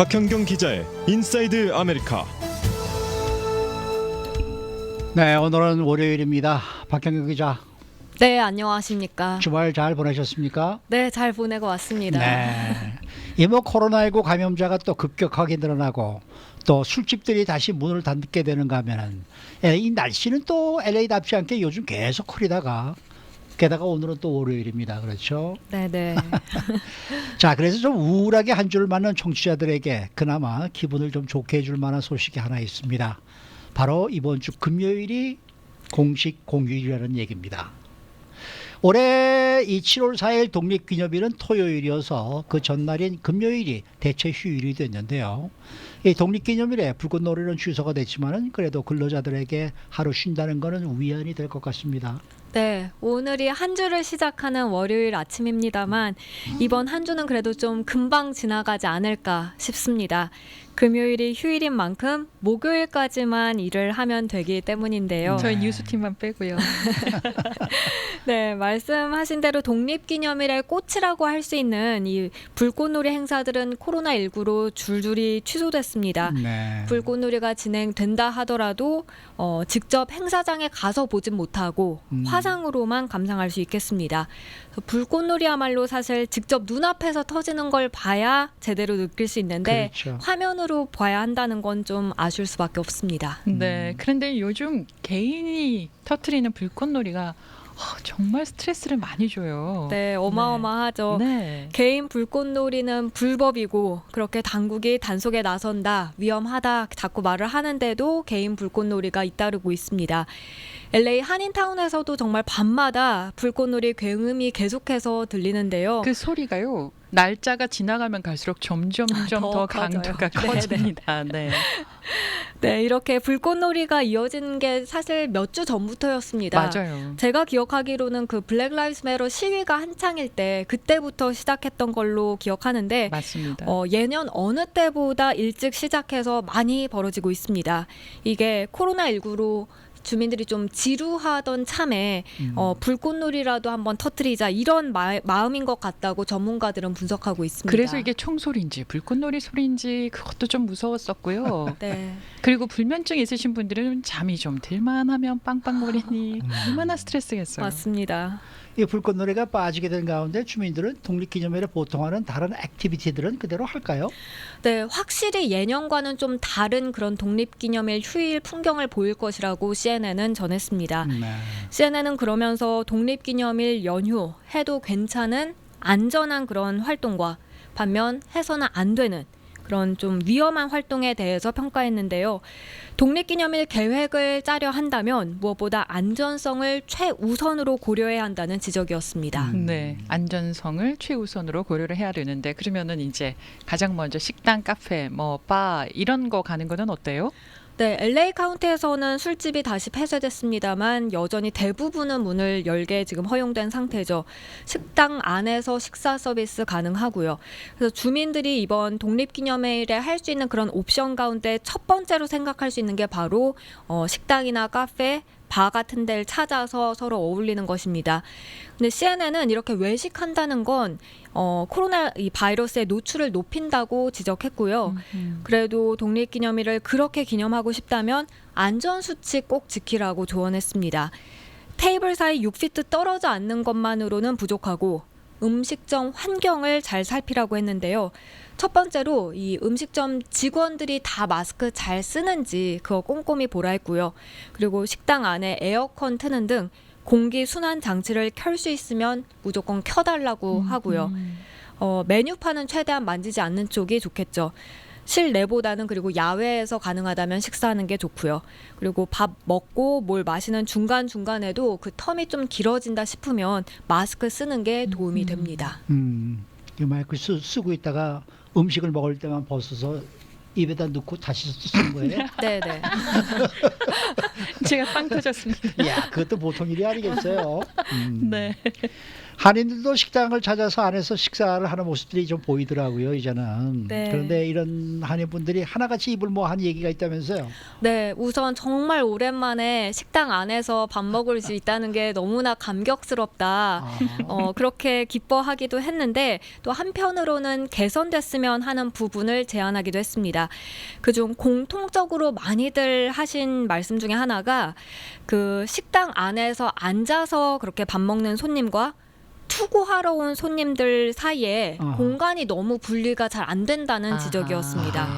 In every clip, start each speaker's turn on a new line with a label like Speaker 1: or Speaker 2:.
Speaker 1: 박현경 기자의 인사이드 아메리카.
Speaker 2: 네, 오늘은 월요일입니다. 박현경 기자,
Speaker 3: 네, 안녕하십니까.
Speaker 2: 주말 잘 보내셨습니까?
Speaker 3: 네, 잘 보내고 왔습니다.
Speaker 2: 네. 이뭐 코로나19 감염자가 또 급격하게 늘어나고 또 술집들이 다시 문을 닫게 되는가 하면은 이 날씨는 또 LA답지 않게 요즘 계속 흐리다가 게다가 오늘은 또 월요일입니다. 그렇죠?
Speaker 3: 네네.
Speaker 2: 자, 그래서 좀 우울하게 한 줄 맞는 청취자들에게 그나마 기분을 좀 좋게 해줄 만한 소식이 하나 있습니다. 바로 이번 주 금요일이 공식 공휴일이라는 얘기입니다. 올해 이 7월 4일 독립기념일은 토요일이어서 그 전날인 금요일이 대체 휴일이 됐는데요. 이 독립기념일에 불꽃놀이는 취소가 됐지만은 그래도 근로자들에게 하루 쉰다는 것은 위안이 될 것 같습니다.
Speaker 3: 네, 오늘이 한 주를 시작하는 월요일 아침입니다만 이번 한 주는 그래도 좀 금방 지나가지 않을까 싶습니다. 금요일이 휴일인 만큼 목요일까지만 일을 하면 되기 때문인데요.
Speaker 2: 네.
Speaker 4: 저희 뉴스팀만 빼고요.
Speaker 3: 네, 말씀하신 대로 독립기념일의 꽃이라고 할 수 있는 이 불꽃놀이 행사들은 코로나19로 줄줄이 취소됐습니다.
Speaker 2: 네.
Speaker 3: 불꽃놀이가 진행된다 하더라도 직접 행사장에 가서 보진 못하고 화상으로만 감상할 수 있겠습니다. 그래서 불꽃놀이야말로 사실 직접 눈앞에서 터지는 걸 봐야 제대로 느낄 수 있는데
Speaker 2: 그렇죠.
Speaker 3: 화면으로 봐야 한다는 건 좀 아쉬울 수밖에 없습니다.
Speaker 4: 네. 그런데 요즘 개인이 터트리는 불꽃놀이가 정말 스트레스를 많이 줘요.
Speaker 3: 네, 어마어마하죠.
Speaker 4: 네.
Speaker 3: 개인 불꽃놀이는 불법이고 그렇게 당국이 단속에 나선다, 위험하다 자꾸 말을 하는데도 개인 불꽃놀이가 잇따르고 있습니다. LA 한인타운에서도 정말 밤마다 불꽃놀이 굉음이 계속해서 들리는데요.
Speaker 4: 그 소리가요. 날짜가 지나가면 갈수록 점점점 더
Speaker 3: 커져요.
Speaker 4: 강도가
Speaker 3: 네,
Speaker 4: 커집니다. 네.
Speaker 3: 네, 이렇게 불꽃놀이가 이어지는 게 사실 몇 주 전부터였습니다.
Speaker 4: 맞아요.
Speaker 3: 제가 기억하기로는 그 블랙 라이브스 매터 시위가 한창일 때 그때부터 시작했던 걸로 기억하는데
Speaker 4: 맞습니다.
Speaker 3: 예년 어느 때보다 일찍 시작해서 많이 벌어지고 있습니다. 이게 코로나19로 주민들이 좀 지루하던 참에 불꽃놀이라도 한번 터뜨리자 이런 마음인 것 같다고 전문가들은 분석하고 있습니다.
Speaker 4: 그래서 이게 총소리인지 불꽃놀이 소리인지 그것도 좀 무서웠었고요.
Speaker 3: 네.
Speaker 4: 그리고 불면증 있으신 분들은 잠이 좀 들만 하면 빵빵거리니 얼마나 스트레스겠어요.
Speaker 3: 맞습니다.
Speaker 2: 이 불꽃놀이가 빠지게 된 가운데 주민들은 독립기념일에 보통 하는 다른 액티비티들은 그대로 할까요?
Speaker 3: 네, 확실히 예년과는 좀 다른 그런 독립기념일 휴일 풍경을 보일 것이라고 CNN은 전했습니다.
Speaker 2: 네.
Speaker 3: CNN은 그러면서 독립기념일 연휴 해도 괜찮은 안전한 그런 활동과 반면 해서는 안 되는 그런 좀 위험한 활동에 대해서 평가했는데요. 독립기념일 계획을 짜려 한다면 무엇보다 안전성을 최우선으로 고려해야 한다는 지적이었습니다.
Speaker 4: 네, 안전성을 최우선으로 고려를 해야 되는데 그러면은 이제 가장 먼저 식당, 카페, 뭐 바 이런 거 가는 거는 어때요?
Speaker 3: 네, LA 카운티에서는 술집이 다시 폐쇄됐습니다만 여전히 대부분은 문을 열게 지금 허용된 상태죠. 식당 안에서 식사 서비스 가능하고요. 그래서 주민들이 이번 독립기념일에 할 수 있는 그런 옵션 가운데 첫 번째로 생각할 수 있는 게 바로 식당이나 카페, 바 같은 데를 찾아서 서로 어울리는 것입니다. 근데 CNN은 이렇게 외식한다는 건 코로나 이 바이러스의 노출을 높인다고 지적했고요. 그래도 독립기념일을 그렇게 기념하고 싶다면 안전수칙 꼭 지키라고 조언했습니다. 테이블 사이 6피트 떨어져 앉는 것만으로는 부족하고 음식점 환경을 잘 살피라고 했는데요. 첫 번째로 이 음식점 직원들이 다 마스크 잘 쓰는지 그거 꼼꼼히 보라 했고요. 그리고 식당 안에 에어컨 트는 등 공기 순환 장치를 켤 수 있으면 무조건 켜달라고 하고요. 메뉴판은 최대한 만지지 않는 쪽이 좋겠죠. 실내보다는 그리고 야외에서 가능하다면 식사하는 게 좋고요. 그리고 밥 먹고 뭘 마시는 중간중간에도 그 텀이 좀 길어진다 싶으면 마스크 쓰는 게 도움이 됩니다.
Speaker 2: 이 마이크 쓰고 있다가 음식을 먹을 때만 벗어서 입에다 넣고 다시 쓰는 거예요?
Speaker 3: 네네.
Speaker 4: 제가 빵 터졌습니다.
Speaker 2: 야, 그것도 보통 일이 아니겠어요.
Speaker 4: 네.
Speaker 2: 한인들도 식당을 찾아서 안에서 식사를 하는 모습들이 좀 보이더라고요, 이제는.
Speaker 3: 네.
Speaker 2: 그런데 이런 한인분들이 하나같이 입을 모한 얘기가 있다면서요.
Speaker 3: 네, 우선 정말 오랜만에 식당 안에서 밥 먹을 수 있다는 게 너무나 감격스럽다. 그렇게 기뻐하기도 했는데 또 한편으로는 개선됐으면 하는 부분을 제안하기도 했습니다. 그중 공통적으로 많이들 하신 말씀 중에 하나가 그 식당 안에서 앉아서 그렇게 밥 먹는 손님과 투고하러 온 손님들 사이에 공간이 너무 분리가 잘 안 된다는 지적이었습니다.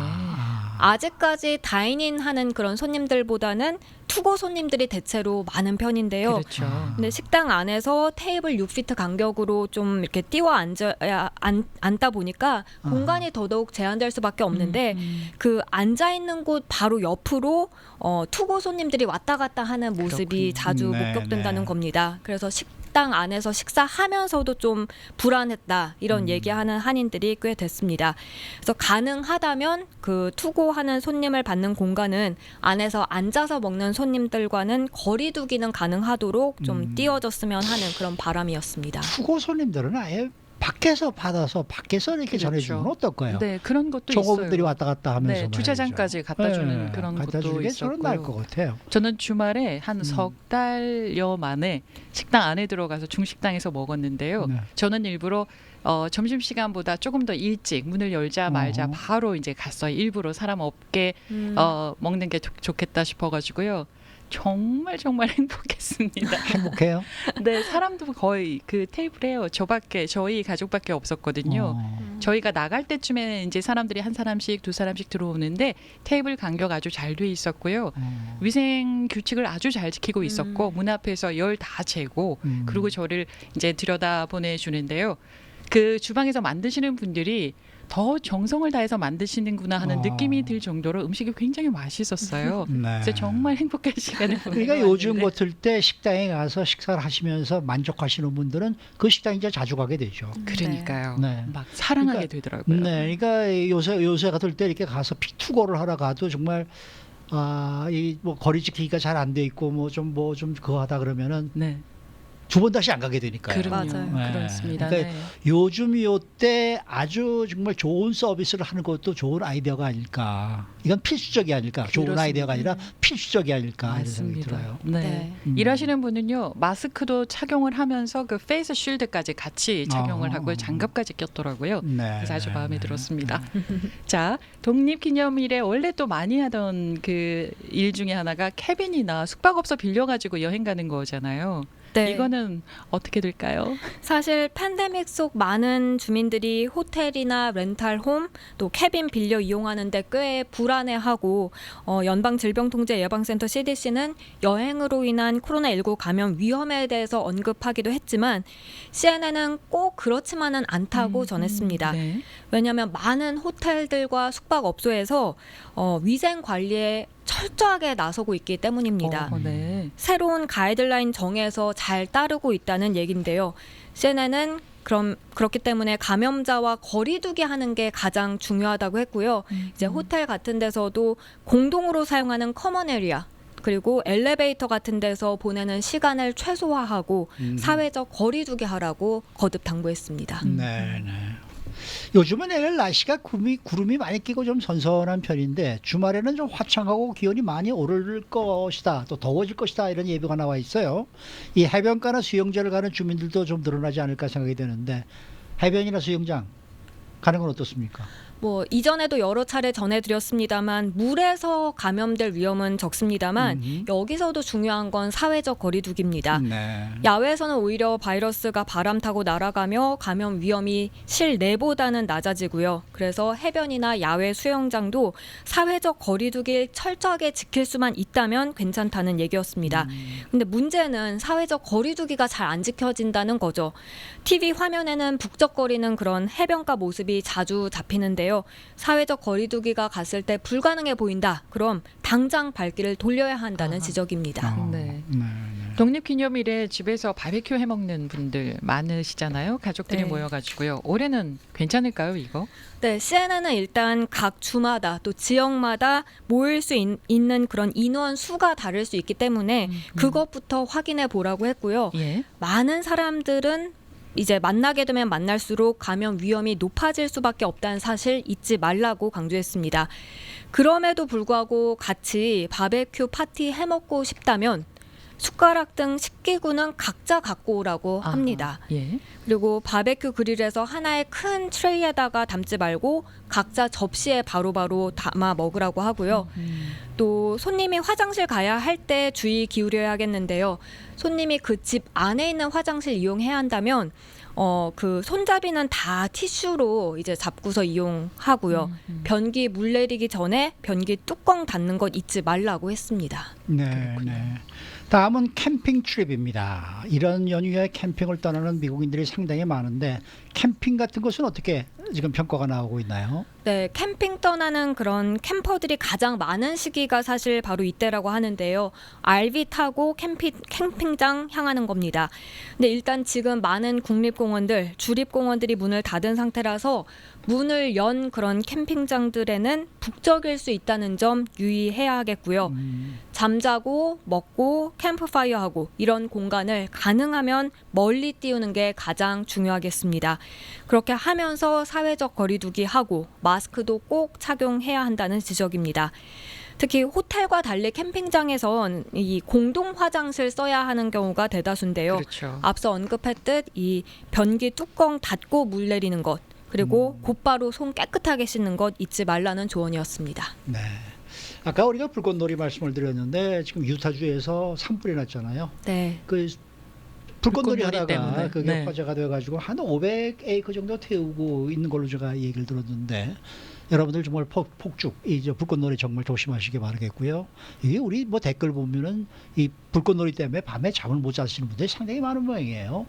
Speaker 3: 아직까지 다이닝 하는 그런 손님들보다는 투고 손님들이 대체로 많은 편인데요.
Speaker 4: 그렇죠.
Speaker 3: 근데 식당 안에서 테이블 6피트 간격으로 좀 이렇게 띄워 앉다 보니까 공간이 더더욱 제한될 수밖에 없는데 그 앉아 있는 곳 바로 옆으로 투고 손님들이 왔다 갔다 하는 모습이
Speaker 4: 그렇군요.
Speaker 3: 자주
Speaker 2: 네,
Speaker 3: 목격된다는
Speaker 2: 네.
Speaker 3: 겁니다. 그래서 식당 안에서 식사하면서도 좀 불안했다 이런 얘기하는 한인들이 꽤 됐습니다. 그래서 가능하다면 그 투고하는 손님을 받는 공간은 안에서 앉아서 먹는 손님들과는 거리두기는 가능하도록 좀 띄워졌으면 하는 그런 바람이었습니다.
Speaker 2: 투고 손님들은 아예 밖에서 받아서 밖에서 이렇게
Speaker 4: 그렇죠.
Speaker 2: 전해주면 어떨까요?
Speaker 4: 네, 그런 것도
Speaker 2: 종업원들이
Speaker 4: 있어요.
Speaker 2: 왔다 갔다 하면서
Speaker 4: 네,
Speaker 2: 말이죠.
Speaker 4: 주차장까지 갖다 주는 그런
Speaker 2: 갖다
Speaker 4: 것도
Speaker 2: 주는 게 저는 나을 것
Speaker 4: 있었고요.
Speaker 2: 같아요.
Speaker 4: 저는 주말에 한 석 달여 만에 식당 안에 들어가서 중식당에서 먹었는데요.
Speaker 2: 네.
Speaker 4: 저는 일부러 점심 시간보다 조금 더 일찍 문을 열자 말자 바로 이제 갔어요. 일부러 사람 없게 먹는 게 좋겠다 싶어가지고요. 정말 행복했습니다.
Speaker 2: 행복해요?
Speaker 4: 네, 사람도 거의 그 테이블에 저희 가족밖에 없었거든요. 저희가 나갈 때쯤에 이제 사람들이 한 사람씩 두 사람씩 들어오는데 테이블 간격 아주 잘 돼 있었고요. 위생 규칙을 아주 잘 지키고 있었고 문 앞에서 열 다 재고 그리고 저를 이제 들여다 보내주는데요. 그 주방에서 만드시는 분들이 더 정성을 다해서 만드시는구나 하는 느낌이 들 정도로 음식이 굉장히 맛있었어요.
Speaker 2: 네.
Speaker 4: 그래서 정말 행복한 시간을 보내고
Speaker 2: 그러니까 요즘
Speaker 4: 왔는데
Speaker 2: 같을 때 식당에 가서 식사를 하시면서 만족하시는 분들은 그 식당 이제 자주 가게 되죠.
Speaker 4: 그러니까요.
Speaker 2: 네.
Speaker 4: 막 사랑하게
Speaker 2: 그러니까,
Speaker 4: 되더라고요.
Speaker 2: 네, 그러니까 요새 같을 때 이렇게 가서 투고를 하러 가도 정말 이 뭐 거리 지키기가 잘 안 돼 있고 뭐 좀 그거 하다 그러면은
Speaker 4: 네.
Speaker 2: 두 번 다시 안 가게 되니까요.
Speaker 3: 맞아요.
Speaker 2: 네.
Speaker 4: 그렇습니다.
Speaker 2: 그러니까
Speaker 4: 네.
Speaker 2: 요즘 요때 아주 정말 좋은 서비스를 하는 것도 좋은 아이디어가 아닐까. 이건 필수적이 아닐까. 좋은
Speaker 4: 그렇습니다.
Speaker 2: 아이디어가 아니라 필수적이 아닐까 이런 생각이
Speaker 4: 맞습니다.
Speaker 2: 들어요.
Speaker 4: 네.
Speaker 3: 네.
Speaker 4: 일하시는 분은요 마스크도 착용을 하면서 그 페이스 쉴드까지 같이 착용을 하고 장갑까지 꼈더라고요.
Speaker 2: 네.
Speaker 4: 그래서 아주 마음에
Speaker 2: 네.
Speaker 4: 들었습니다. 자, 독립기념일에 원래 또 많이 하던 그 일 중에 하나가 캐빈이나 숙박업소 빌려가지고 여행 가는 거잖아요.
Speaker 3: 네.
Speaker 4: 이거는 어떻게 될까요?
Speaker 3: 사실 팬데믹 속 많은 주민들이 호텔이나 렌탈홈 또 캐빈 빌려 이용하는데 꽤 불안해하고 연방질병통제예방센터 CDC는 여행으로 인한 코로나19 감염 위험에 대해서 언급하기도 했지만 CNN은 꼭 그렇지만은 않다고 전했습니다.
Speaker 4: 네.
Speaker 3: 왜냐하면 많은 호텔들과 숙박업소에서 위생 관리에 철저하게 나서고 있기 때문입니다.
Speaker 4: 네.
Speaker 3: 새로운 가이드라인 정해서 잘 따르고 있다는 얘긴데요. CNN은 그렇기 때문에 감염자와 거리두기 하는 게 가장 중요하다고 했고요. 이제 호텔 같은 데서도 공동으로 사용하는 커먼 에리아 그리고 엘리베이터 같은 데서 보내는 시간을 최소화하고 사회적 거리두기 하라고 거듭 당부했습니다.
Speaker 2: 네, 네. 요즘은 내일 날씨가 구름이 많이 끼고 좀 선선한 편인데 주말에는 좀 화창하고 기온이 많이 오를 것이다. 또 더워질 것이다. 이런 예보가 나와 있어요. 이 해변가나 수영장을 가는 주민들도 좀 늘어나지 않을까 생각이 되는데 해변이나 수영장 가는 건 어떻습니까?
Speaker 3: 뭐 이전에도 여러 차례 전해드렸습니다만 물에서 감염될 위험은 적습니다만 여기서도 중요한 건 사회적 거리두기입니다.
Speaker 2: 네.
Speaker 3: 야외에서는 오히려 바이러스가 바람 타고 날아가며 감염 위험이 실내보다는 낮아지고요. 그래서 해변이나 야외 수영장도 사회적 거리두기 철저하게 지킬 수만 있다면 괜찮다는 얘기였습니다. 근데 문제는 사회적 거리두기가 잘 안 지켜진다는 거죠. TV 화면에는 북적거리는 그런 해변가 모습이 자주 잡히는데요. 사회적 거리두기가 갔을 때 불가능해 보인다. 그럼 당장 발길을 돌려야 한다는 지적입니다.
Speaker 4: 네.
Speaker 2: 네.
Speaker 4: 독립기념일에 집에서 바베큐 해 먹는 분들 많으시잖아요. 가족들이
Speaker 3: 네.
Speaker 4: 모여가지고요. 올해는 괜찮을까요, 이거?
Speaker 3: 네, CNN은 일단 각 주마다 또 지역마다 모일 수 있는 그런 인원 수가 다를 수 있기 때문에 그것부터 확인해 보라고 했고요.
Speaker 4: 예.
Speaker 3: 많은 사람들은 이제 만나게 되면 만날수록 감염 위험이 높아질 수밖에 없다는 사실 잊지 말라고 강조했습니다. 그럼에도 불구하고 같이 바베큐 파티 해먹고 싶다면 숟가락 등 식기구는 각자 갖고 오라고 합니다.
Speaker 4: 예.
Speaker 3: 그리고 바베큐 그릴에서 하나의 큰 트레이에다가 담지 말고 각자 접시에 바로바로 담아 먹으라고 하고요. 또 손님이 화장실 가야 할 때 주의 기울여야겠는데요. 손님이 그 집 안에 있는 화장실 이용해야 한다면 그 손잡이는 다 티슈로 이제 잡고서 이용하고요. 변기 물 내리기 전에 변기 뚜껑 닫는 것 잊지 말라고 했습니다.
Speaker 2: 네, 네. 다음은 캠핑 트립입니다. 이런 연휴에 캠핑을 떠나는 미국인들이 상당히 많은데 캠핑 같은 것은 어떻게 지금 평가가 나오고 있나요?
Speaker 3: 네, 캠핑 떠나는 그런 캠퍼들이 가장 많은 시기가 사실 바로 이때라고 하는데요. RV 타고 캠핑장 향하는 겁니다. 근데 일단 지금 많은 국립공원들, 주립공원들이 문을 닫은 상태라서 문을 연 그런 캠핑장들에는 북적일 수 있다는 점 유의해야 하겠고요. 잠자고 먹고 캠프파이어하고 이런 공간을 가능하면 멀리 띄우는 게 가장 중요하겠습니다. 그렇게 하면서 사회적 거리두기 하고 마스크도 꼭 착용해야 한다는 지적입니다. 특히 호텔과 달리 캠핑장에선 이 공동 화장실 써야 하는 경우가 대다수인데요.
Speaker 4: 그렇죠.
Speaker 3: 앞서 언급했듯 이 변기 뚜껑 닫고 물 내리는 것 그리고 곧바로 손 깨끗하게 씻는 것 잊지 말라는 조언이었습니다.
Speaker 2: 네. 아까 우리가 불꽃놀이 말씀을 드렸는데 지금 유타주에서 산불이 났잖아요.
Speaker 3: 네.
Speaker 2: 그 불꽃놀이 하다가
Speaker 4: 때문에.
Speaker 2: 그게
Speaker 4: 네.
Speaker 2: 화재가 돼가지고 한 500에이크 정도 태우고 있는 걸로 제가 얘기를 들었는데 여러분들 정말 폭죽 이 불꽃놀이 정말 조심하시기 바라겠고요. 이게 우리 뭐 댓글 보면은 이 불꽃놀이 때문에 밤에 잠을 못 자시는 분들이 상당히 많은 모양이에요.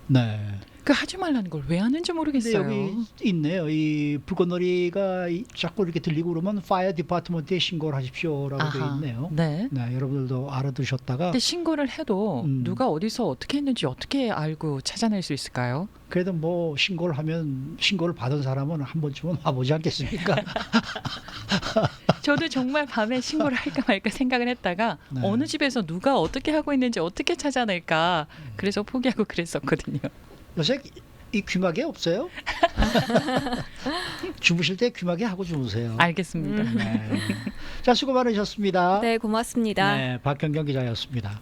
Speaker 2: 네.
Speaker 4: 그 하지 말라는 걸 왜 하는지
Speaker 2: 근데
Speaker 4: 모르겠어요.
Speaker 2: 여기 있네요. 이 불꽃놀이가 자꾸 이렇게 들리고 그러면 파이어 디파트먼트에 신고를 하십시오라고 되어
Speaker 4: 아하.
Speaker 2: 있네요.
Speaker 4: 네.
Speaker 2: 네, 여러분들도 알아두셨다가
Speaker 4: 근데 신고를 해도 누가 어디서 어떻게 했는지 어떻게 알고 찾아낼 수 있을까요?
Speaker 2: 그래도 뭐 신고를 하면 신고를 받은 사람은 한 번쯤은 와보지 않겠습니까?
Speaker 4: 저도 정말 밤에 신고를 할까 말까 생각을 했다가
Speaker 2: 네.
Speaker 4: 어느 집에서 누가 어떻게 하고 있는지 어떻게 찾아낼까 그래서 포기하고 그랬었거든요.
Speaker 2: 요새 이 귀마개 없어요? 주무실 때 귀마개 하고 주무세요.
Speaker 4: 알겠습니다.
Speaker 2: 네. 자, 수고 많으셨습니다.
Speaker 3: 네, 고맙습니다.
Speaker 2: 네, 박경경 기자였습니다.